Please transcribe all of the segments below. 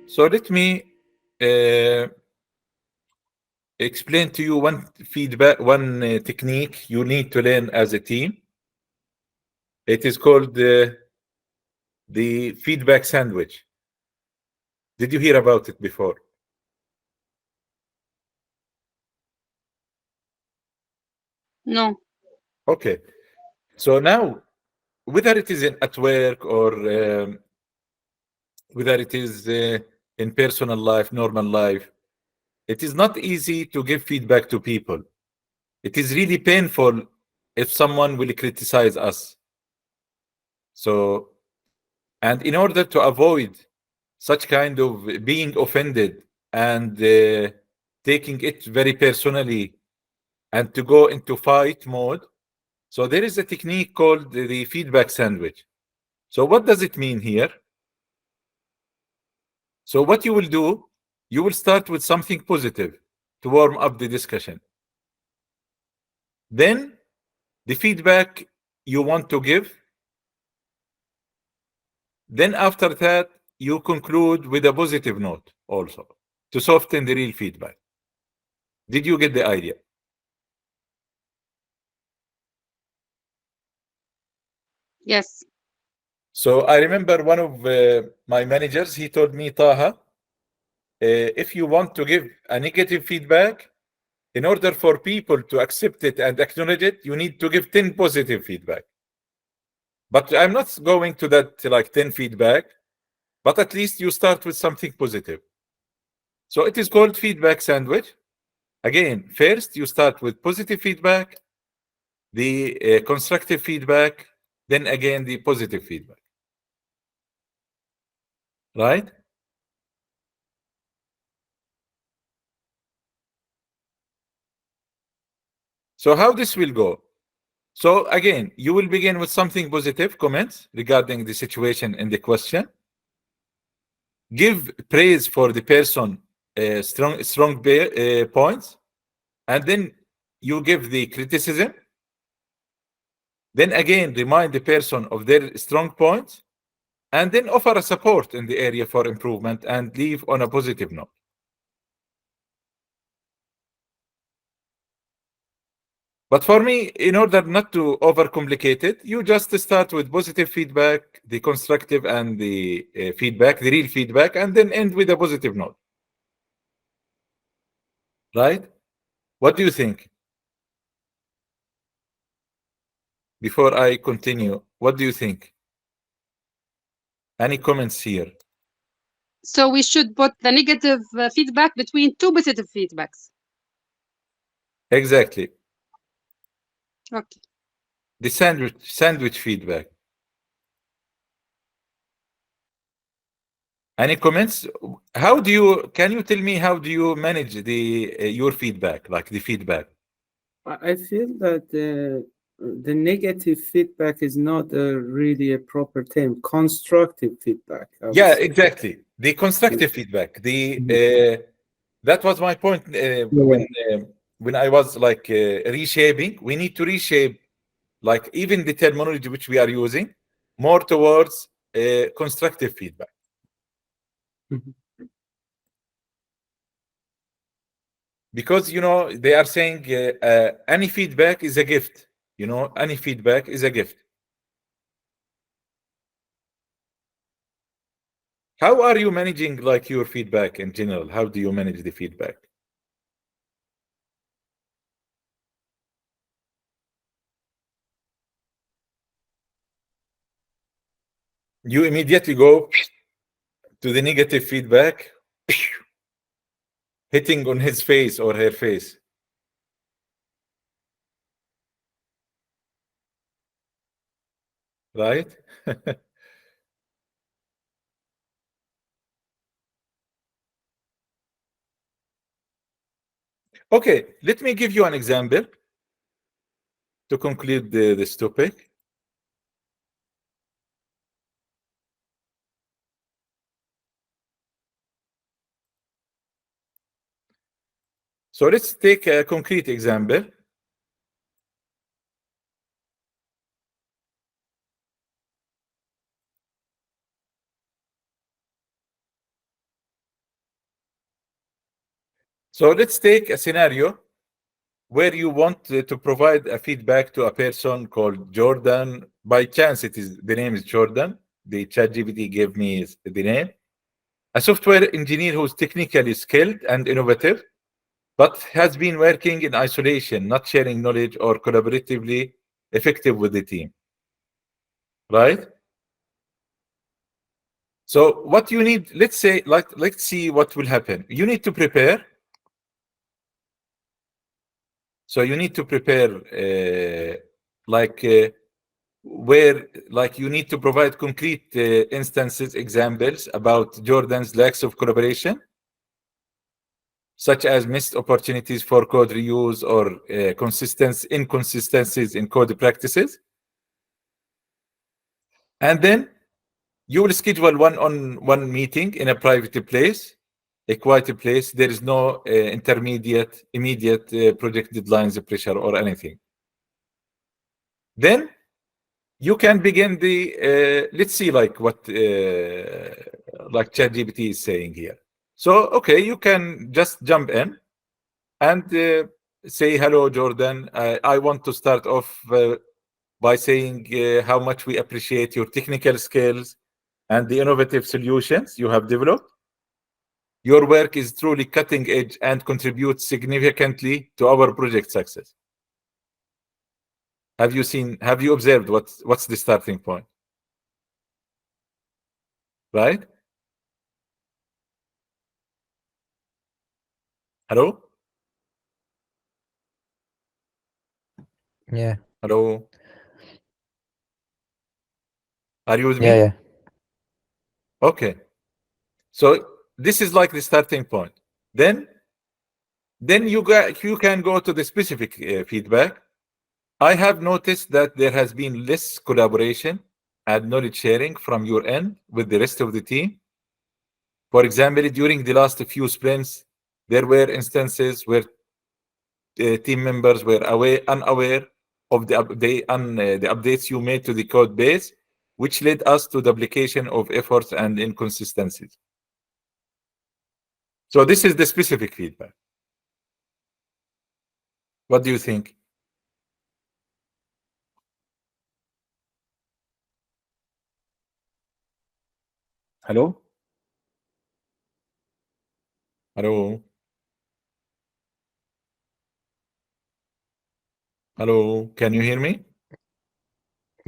So let me explain to you one technique you need to learn as a team. It is called the feedback sandwich. Did you hear about it before? No. Okay. So now, whether it is at work or whether it is in personal life, normal life, it is not easy to give feedback to people. It is really painful if someone will criticize us. So, and in order to avoid such kind of being offended and taking it very personally and to go into fight mode, so there is a technique called the feedback sandwich. So what does it mean here? So what you will do, you will start with something positive to warm up the discussion. Then the feedback you want to give. Then after that, you conclude with a positive note also to soften the real feedback. Did you get the idea? Yes. So I remember one of my managers, he told me, Taha, if you want to give a negative feedback, in order for people to accept it and acknowledge it, you need to give 10 positive feedback. But I'm not going to that like 10 feedback, but at least you start with something positive. So it is called feedback sandwich. Again, first you start with positive feedback, the constructive feedback, then again the positive feedback. Right? So how this will go? So again, you will begin with something positive, comments regarding the situation and the question. Give praise for the person, strong points, and then you give the criticism. Then again, remind the person of their strong points, and then offer a support in the area for improvement and leave on a positive note. But for me, in order not to overcomplicate it, you just start with positive feedback, the constructive and the feedback, the real feedback, and then end with a positive note. Right? What do you think? Before I continue, what do you think? Any comments here? So we should put the negative feedback between two positive feedbacks. Exactly. Okay. The sandwich feedback. Any comments? How do you, can you tell me how do you manage the your feedback, like the feedback? I feel that the negative feedback is not really a proper term. Constructive feedback, I would Yeah, say. exactly. The constructive feedback. The that was my point when I was like reshaping. We need to reshape, like even the terminology which we are using, more towards constructive feedback. Mhm. Because you know they are saying any feedback is a gift. You know, any feedback is a gift. How are you managing like your feedback in general? How do you manage the feedback? You immediately go to the negative feedback, hitting on his face or her face. Right? Okay, let me give you an example to conclude this topic. So let's take a concrete example. So let's take a scenario where you want to provide a feedback to a person called Jordan. By chance, the name is Jordan. The ChatGPT gave me the name. A software engineer who's technically skilled and innovative, but has been working in isolation, not sharing knowledge or collaboratively effective with the team. Right? So what you need, let's say, let's see what will happen. You need to prepare. So you need to prepare, where, like, you need to provide concrete instances, examples about Jordan's lacks of collaboration, such as missed opportunities for code reuse or inconsistencies in code practices. And then you will schedule one-on-one meeting in a private place, a quiet place. There is no immediate project deadlines, pressure, or anything. Then you can begin the, let's see, like what like ChatGPT is saying here. So, okay, you can just jump in and say, hello, Jordan. I want to start off by saying how much we appreciate your technical skills and the innovative solutions you have developed. Your work is truly cutting edge and contributes significantly to our project success. Have you observed what's the starting point? Right? Hello? Yeah. Hello? Are you with me? Yeah. Okay. So this is like the starting point. Then you can go to the specific feedback. I have noticed that there has been less collaboration and knowledge sharing from your end with the rest of the team. For example, during the last few sprints, there were instances where team members were unaware of the updates you made to the code base, which led us to duplication of efforts and inconsistencies. So this is the specific feedback. What do you think? Hello? Hello? Hello? Can you hear me?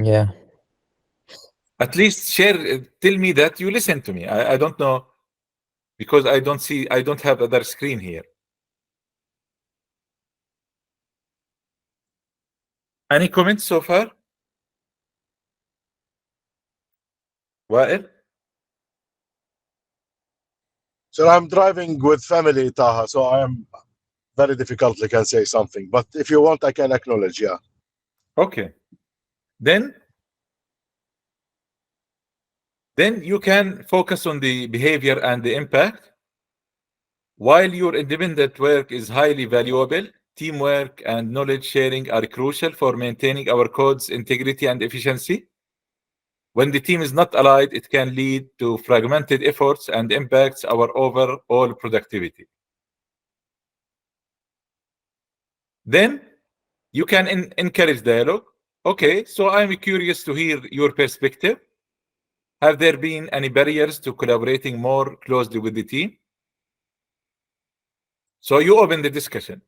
Yeah. At least share, tell me that you listen to me. I don't know, because I don't have other screen here. Any comments so far? Wael? So I'm driving with family, Taha, so I am very difficultly can say something. But if you want, I can acknowledge, yeah. Okay. Then you can focus on the behavior and the impact. While your independent work is highly valuable, teamwork and knowledge sharing are crucial for maintaining our code's integrity and efficiency. When the team is not allied, it can lead to fragmented efforts and impacts our overall productivity. Then you can encourage dialogue. Okay, so I'm curious to hear your perspective. Have there been any barriers to collaborating more closely with the team? So you open the discussion.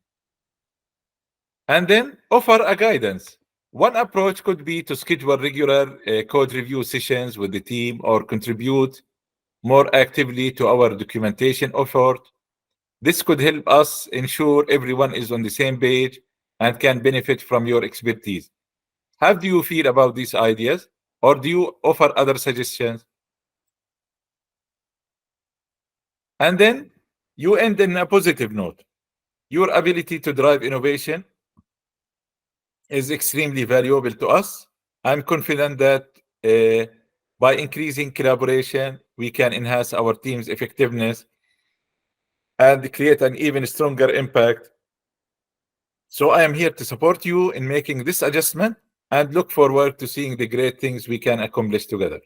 And then offer a guidance. One approach could be to schedule regular code review sessions with the team, or contribute more actively to our documentation effort. This could help us ensure everyone is on the same page and can benefit from your expertise. How do you feel about these ideas? Or do you offer other suggestions? And then you end in a positive note. Your ability to drive innovation is extremely valuable to us. I'm confident that by increasing collaboration, we can enhance our team's effectiveness and create an even stronger impact. So I am here to support you in making this adjustment and look forward to seeing the great things we can accomplish together.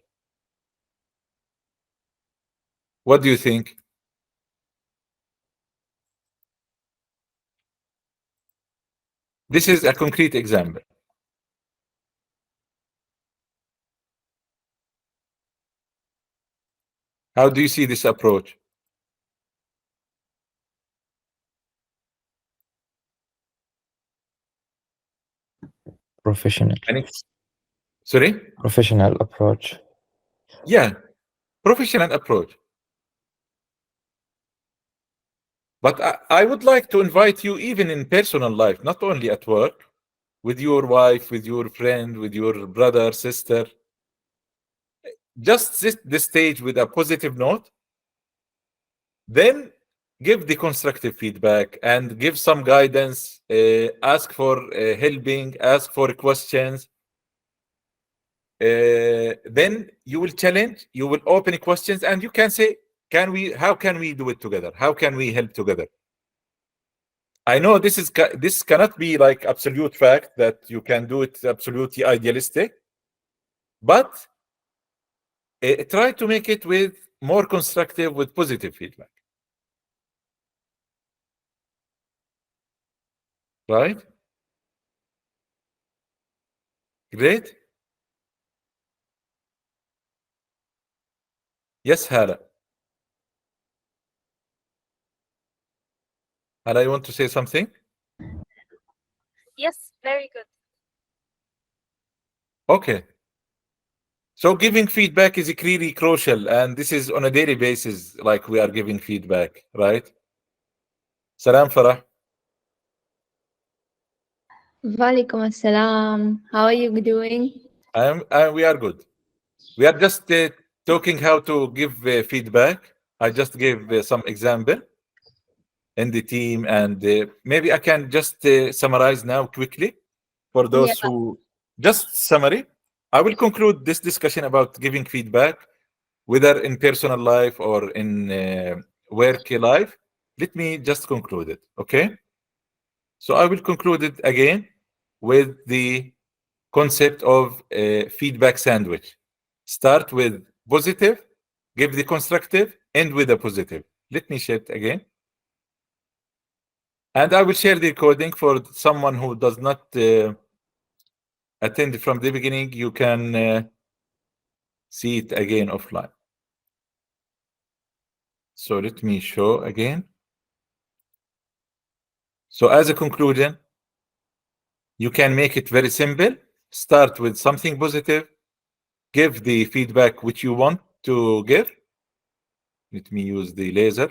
What do you think? This is a concrete example. How do you see this approach? Professional. Sorry? Professional approach. Yeah, professional approach. But I would like to invite you even in personal life, not only at work, with your wife, with your friend, with your brother, sister. Just set the stage with a positive note, then give the constructive feedback and give some guidance, ask for helping, ask for questions. Then you will challenge, you will open questions, and you can say, how can we do it together? How can we help together? I know this cannot be like absolute fact that you can do it absolutely idealistic, but try to make it with more constructive, with positive feedback. Right? Great. Yes, Hala. Hala, you want to say something? Yes, very good. Okay. So giving feedback is really crucial, and this is on a daily basis, like we are giving feedback, right? Salam Farah. Walaikum assalam. How are you doing? We are good. We are just talking how to give feedback. I just gave some example in the team, and maybe I can just summarize now quickly for those who just summary. I will conclude this discussion about giving feedback, whether in personal life or in work life. Let me just conclude it, okay? So I will conclude it again with the concept of feedback sandwich. Start with positive, give the constructive, end with a positive. Let me share it again. And I will share the recording for someone who does not attend from the beginning. You can see it again offline. So let me show again. So as a conclusion, you can make it very simple. Start with something positive. Give the feedback which you want to give. Let me use the laser.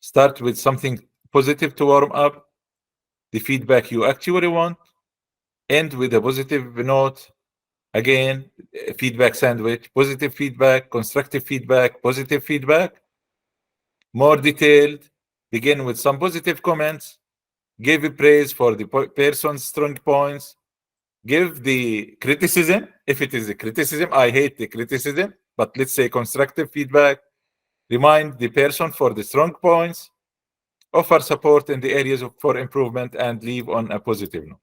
Start with something positive to warm up the feedback you actually want. End with a positive note. Again, feedback sandwich, positive feedback, constructive feedback, positive feedback. More detailed, begin with some positive comments. Give a praise for the person's strong points. Give the criticism, if it is a criticism. I hate the criticism, but let's say constructive feedback. Remind the person for the strong points. Offer support in the areas for improvement, and leave on a positive note.